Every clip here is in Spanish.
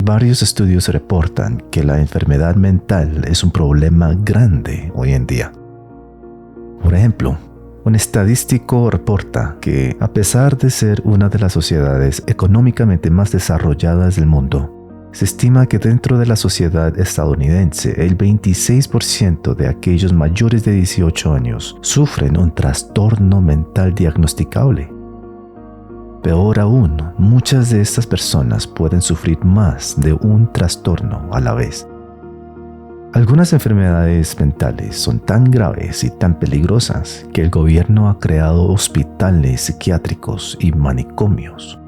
Varios estudios reportan que la enfermedad mental es un problema grande hoy en día. Por ejemplo, un estadístico reporta que, a pesar de ser una de las sociedades económicamente más desarrolladas del mundo, se estima que dentro de la sociedad estadounidense el 26% de aquellos mayores de 18 años sufren un trastorno mental diagnosticable. Peor aún, muchas de estas personas pueden sufrir más de un trastorno a la vez. Algunas enfermedades mentales son tan graves y tan peligrosas que el gobierno ha creado hospitales psiquiátricos y manicomios.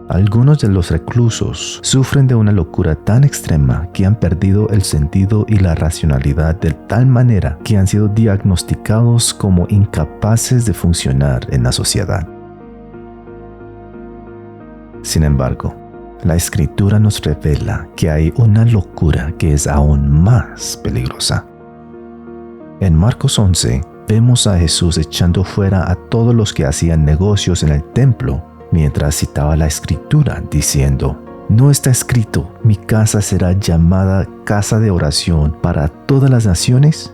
Algunos de los reclusos sufren de una locura tan extrema que han perdido el sentido y la racionalidad de tal manera que han sido diagnosticados como incapaces de funcionar en la sociedad. Sin embargo, la Escritura nos revela que hay una locura que es aún más peligrosa. En Marcos 11, vemos a Jesús echando fuera a todos los que hacían negocios en el templo, mientras citaba la Escritura, diciendo: ¿No está escrito, mi casa será llamada casa de oración para todas las naciones?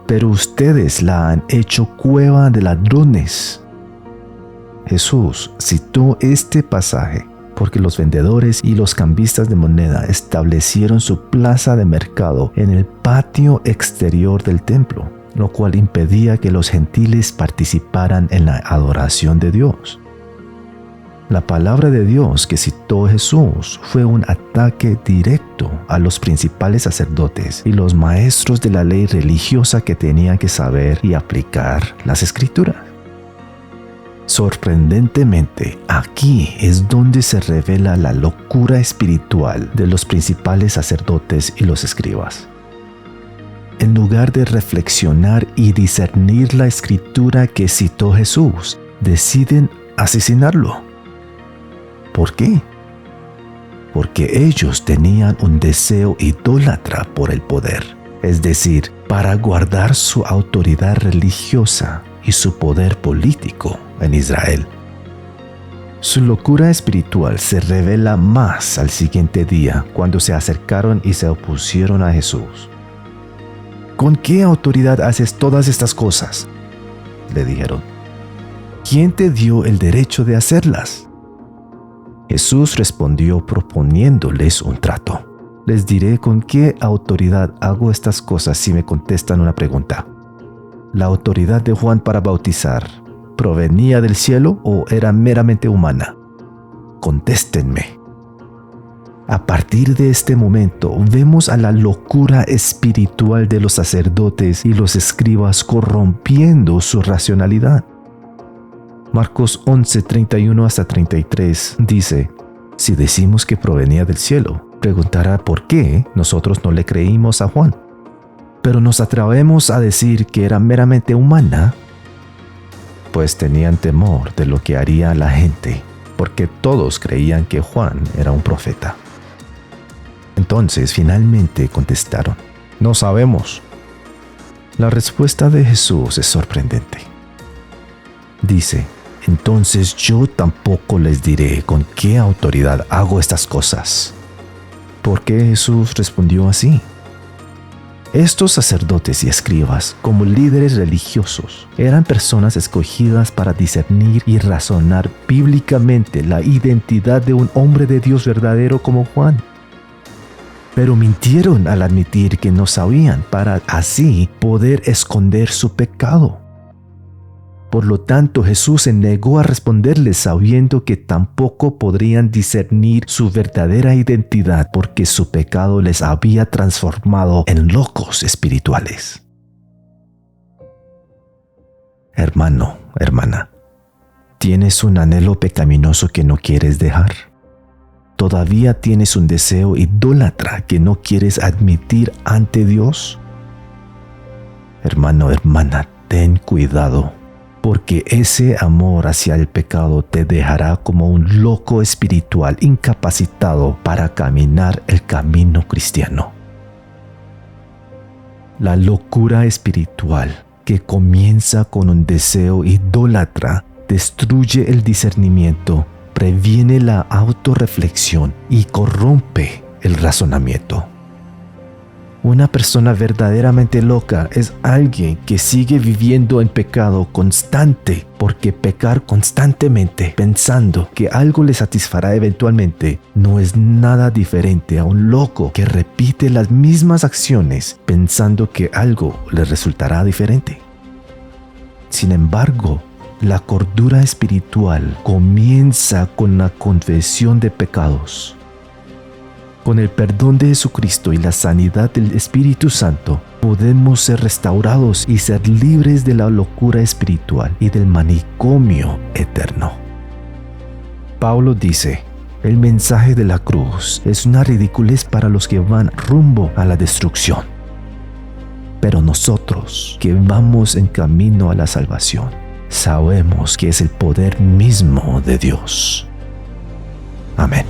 Pero ustedes la han hecho cueva de ladrones. Jesús citó este pasaje porque los vendedores y los cambistas de moneda establecieron su plaza de mercado en el patio exterior del templo, lo cual impedía que los gentiles participaran en la adoración de Dios. La palabra de Dios que citó Jesús fue un ataque directo a los principales sacerdotes y los maestros de la ley religiosa que tenían que saber y aplicar las Escrituras. Sorprendentemente, aquí es donde se revela la locura espiritual de los principales sacerdotes y los escribas. En lugar de reflexionar y discernir la Escritura que citó Jesús, deciden asesinarlo. ¿Por qué? Porque ellos tenían un deseo idólatra por el poder, es decir, para guardar su autoridad religiosa y su poder político en Israel. Su locura espiritual se revela más al siguiente día cuando se acercaron y se opusieron a Jesús. ¿Con qué autoridad haces todas estas cosas?, le dijeron. ¿Quién te dio el derecho de hacerlas? Jesús respondió proponiéndoles un trato. Les diré con qué autoridad hago estas cosas si me contestan una pregunta. ¿La autoridad de Juan para bautizar provenía del cielo o era meramente humana? Contéstenme. A partir de este momento, vemos a la locura espiritual de los sacerdotes y los escribas corrompiendo su racionalidad. Marcos 11, 31 hasta 33 dice: Si decimos que provenía del cielo, preguntará por qué nosotros no le creímos a Juan. Pero nos atrevemos a decir que era meramente humana, pues tenían temor de lo que haría la gente, porque todos creían que Juan era un profeta. Entonces finalmente contestaron: No sabemos. La respuesta de Jesús es sorprendente. Dice: Entonces yo tampoco les diré con qué autoridad hago estas cosas. ¿Por qué Jesús respondió así? Estos sacerdotes y escribas, como líderes religiosos, eran personas escogidas para discernir y razonar bíblicamente la identidad de un hombre de Dios verdadero como Juan. Pero mintieron al admitir que no sabían para así poder esconder su pecado. Por lo tanto, Jesús se negó a responderles sabiendo que tampoco podrían discernir su verdadera identidad porque su pecado les había transformado en locos espirituales. Hermano, hermana, ¿tienes un anhelo pecaminoso que no quieres dejar? ¿Todavía tienes un deseo idólatra que no quieres admitir ante Dios? Hermano, hermana, ten cuidado, porque ese amor hacia el pecado te dejará como un loco espiritual incapacitado para caminar el camino cristiano. La locura espiritual que comienza con un deseo idólatra destruye el discernimiento previene la autorreflexión y corrompe el razonamiento. Una persona verdaderamente loca es alguien que sigue viviendo en pecado constante, porque pecar constantemente pensando que algo le satisfará eventualmente no es nada diferente a un loco que repite las mismas acciones pensando que algo le resultará diferente. Sin embargo, la cordura espiritual comienza con la confesión de pecados. Con el perdón de Jesucristo y la sanidad del Espíritu Santo, podemos ser restaurados y ser libres de la locura espiritual y del manicomio eterno. Pablo dice: el mensaje de la cruz es una ridiculez para los que van rumbo a la destrucción. Pero nosotros, que vamos en camino a la salvación, sabemos que es el poder mismo de Dios. Amén.